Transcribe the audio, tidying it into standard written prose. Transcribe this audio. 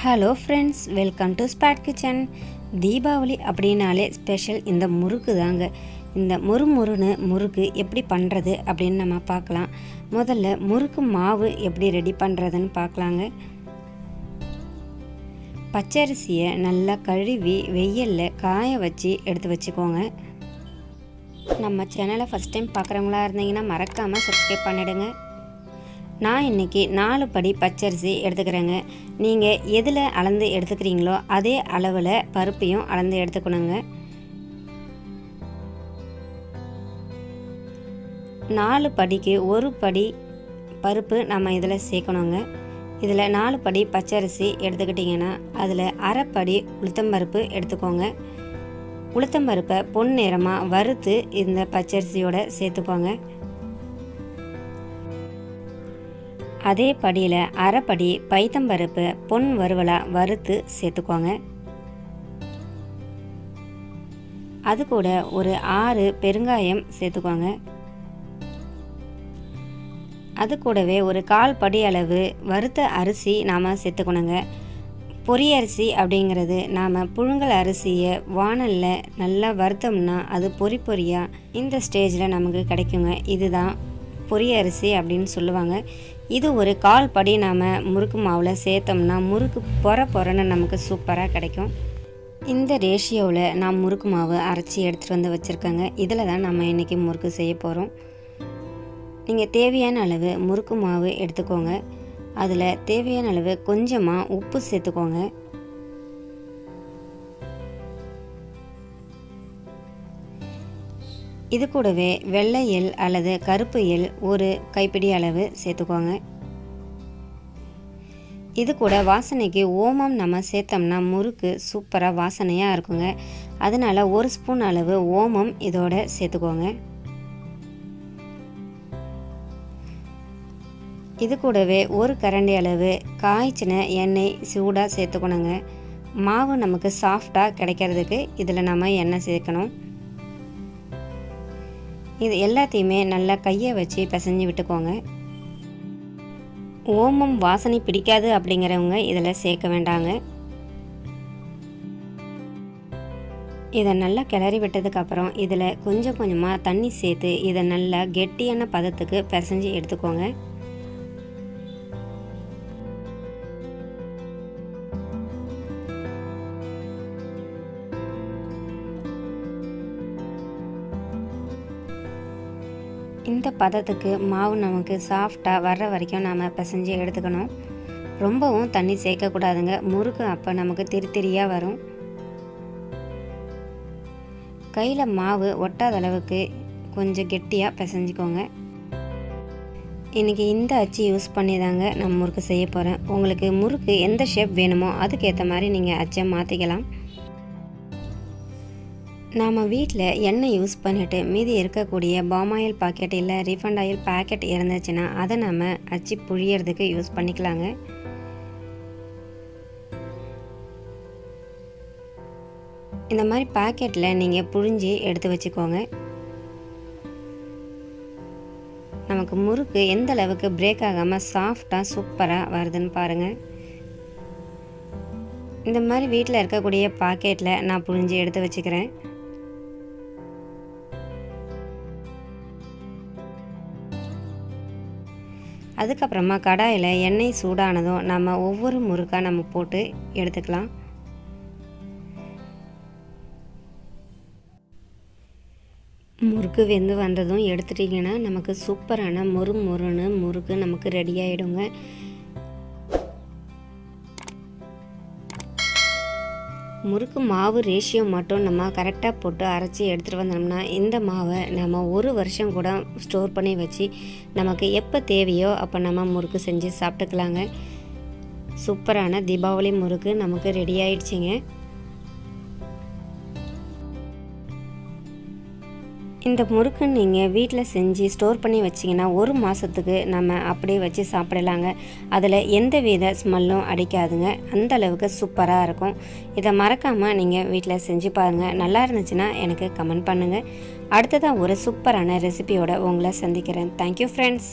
Hello friends, welcome to spot kitchen. Deepavali அப்படின்னாலே special இந்த முறுக்கு தாங்க. இந்த முறுமுறுன்னு முறுக்கு எப்படி பண்ணுறது அப்படின்னு நம்ம பார்க்கலாம். முதல்ல முறுக்கு மாவு எப்படி ரெடி பண்ணுறதுன்னு பார்க்கலாங்க. பச்சரிசியை நல்லா கழுவி வெயிலில் காய வச்சு எடுத்து வச்சுக்கோங்க. நம்ம சேனலை ஃபஸ்ட் டைம் பார்க்குறவங்களா இருந்தீங்கன்னா மறக்காமல் சப்ஸ்கிரைப் பண்ணிவிடுங்க. நான் இன்றைக்கி 4 படி பச்சரிசி எடுத்துக்கிறேங்க. நீங்கள் எதில் அளந்து எடுத்துக்கிறீங்களோ அதே அளவில் பருப்பையும் அளந்து எடுத்துக்கணுங்க. 4 படிக்கு 1 படி பருப்பு நம்ம இதில் சேர்க்கணுங்க. இதில் 4 படி பச்சரிசி எடுத்துக்கிட்டிங்கன்னா அதில் அரை படி உளுத்தம்பருப்பு எடுத்துக்கோங்க. உளுத்தம்பருப்பை பொன்னிறமாக வறுத்து இந்த பச்சரிசியோடு சேர்த்துக்கோங்க. அதே படியில் அரைப்படி பைத்தம்பருப்பு பொன் வறுவலாக வறுத்து சேர்த்துக்கோங்க. அது கூட ஒரு 6 பெருங்காயம் சேர்த்துக்கோங்க. அது கூடவே ஒரு 1/4 படி அளவு வறுத்த அரிசி நாம் சேர்த்துக்கணுங்க. பொரியரிசி அப்படிங்கிறது நாம் புழுங்கல் அரிசியை வானலில் நல்லா வறுத்தோம்னா அது பொரியாக இந்த ஸ்டேஜில் நமக்கு கிடைக்குங்க. இதுதான் பொரியரிசி அப்படின்னு சொல்லுவாங்க. இது ஒரு 1/4 படி நாம் முறுக்கு மாவில் சேர்த்தோம்னா முறுக்கு பொறன்னு நமக்கு சூப்பராக கிடைக்கும். இந்த ரேஷியோவில் நான் முறுக்கு மாவு அரைச்சி எடுத்துகிட்டு வந்து வச்சுருக்கேங்க. இதில் தான் நம்ம இன்றைக்கி முறுக்கு செய்ய போகிறோம். நீங்கள் தேவையான அளவு முறுக்கு மாவு எடுத்துக்கோங்க. அதில் தேவையான அளவு கொஞ்சமாக உப்பு சேர்த்துக்கோங்க. இது கூடவே வெள்ளை எள் அல்லது கருப்பு எள் ஒரு கைப்பிடி அளவு சேர்த்துக்கோங்க. இது கூட வாசனைக்கு ஓமம் நம்ம சேர்த்தோம்னா முறுக்கு சூப்பராக வாசனையாக இருக்குங்க. அதனால் 1 ஸ்பூன் அளவு ஓமம் இதோட சேர்த்துக்கோங்க. இது கூடவே 1 கரண்டி அளவு காய்ச்சின எண்ணெய் சூடாக சேர்த்துக்கணுங்க. மாவு நமக்கு சாஃப்டாக கிடைக்கிறதுக்கு இதில் நம்ம எண்ணெய் சேர்க்கணும். இது எல்லாத்தையுமே நல்லா கையை வச்சு பிசைஞ்சு விட்டுக்கோங்க. ஓமம் வாசனை பிடிக்காது அப்படிங்கிறவங்க இதில் சேர்க்க வேண்டாங்க. இதை நல்லா கிளறி விட்டதுக்கப்புறம் இதில் கொஞ்சம் கொஞ்சமாக தண்ணி சேர்த்து இதை நல்லா கெட்டியான பதத்துக்கு பிசைஞ்சு எடுத்துக்கோங்க. இந்த பதத்துக்கு மாவு நமக்கு சாஃப்டாக வர்ற வரைக்கும் நாம் பிசைஞ்சு எடுத்துக்கணும். ரொம்பவும் தண்ணி சேர்க்கக்கூடாதுங்க. முறுக்கு அப்போ நமக்கு திரியாக வரும். கையில் மாவு ஒட்டாத அளவுக்கு கொஞ்சம் கெட்டியாக பிசைஞ்சிக்கோங்க. இன்றைக்கி இந்த அச்சு யூஸ் பண்ணி தாங்க நான் முறுக்கு செய்ய போகிறேன். உங்களுக்கு முறுக்கு எந்த ஷேப் வேணுமோ அதுக்கேற்ற மாதிரி நீங்கள் அச்சை மாற்றிக்கலாம். நாம் வீட்டில் எண்ணெய் யூஸ் பண்ணிவிட்டு மீதி இருக்கக்கூடிய பாம் ஆயில் பாக்கெட் இல்லை ரீஃபண்ட் ஆயில் பேக்கெட் இருந்துச்சுன்னா அதை நம்ம அச்சு புழியறதுக்கு யூஸ் பண்ணிக்கலாங்க. இந்த மாதிரி பேக்கெட்டில் நீங்கள் புழிஞ்சி எடுத்து வச்சுக்கோங்க. நமக்கு முறுக்கு எந்த அளவுக்கு பிரேக் ஆகாமல் சாஃப்டாக சூப்பராக வருதுன்னு பாருங்கள். இந்த மாதிரி வீட்டில் இருக்கக்கூடிய பாக்கெட்டில் நான் புழிஞ்சி எடுத்து வச்சுக்கிறேன். அதுக்கப்புறமா கடாயில் எண்ணெய் சூடானதும் நம்ம ஒவ்வொரு முறுக்காக நம்ம போட்டு எடுத்துக்கலாம். முறுக்கு வெந்து வந்ததும் எடுத்துட்டிங்கன்னா நமக்கு சூப்பரான மொறுன்னு முறுக்கு நமக்கு ரெடி ஆகிடுங்க. முறுக்கு மாவு ரேஷியோ மட்டும் நம்ம கரெக்டாக போட்டு அரைச்சி எடுத்துகிட்டு வந்தோம்னா இந்த மாவை நம்ம 1 வருஷம் கூட ஸ்டோர் பண்ணி வச்சு நமக்கு எப்போ தேவையோ அப்போ நம்ம முறுக்கு செஞ்சு சாப்பிட்டுக்கலாங்க. சூப்பரான தீபாவளி முறுக்கு நமக்கு ரெடி ஆயிடுச்சுங்க. இந்த முறுக்கு நீங்கள் வீட்டில் செஞ்சு ஸ்டோர் பண்ணி வச்சிங்கன்னா 1 மாதத்துக்கு நம்ம அப்படியே வச்சு சாப்பிடலாங்க. அதில் எந்த வித ஸ்மெல்லும் அடிக்காதுங்க. அந்த அளவுக்கு சூப்பராக இருக்கும். இதை மறக்காமல் நீங்கள் வீட்டில் செஞ்சு பாருங்கள். நல்லா இருந்துச்சுன்னா எனக்கு கமெண்ட் பண்ணுங்கள். அடுத்ததாக ஒரு சூப்பரான ரெசிபியோட உங்களை சந்திக்கிறேன். Thank you friends.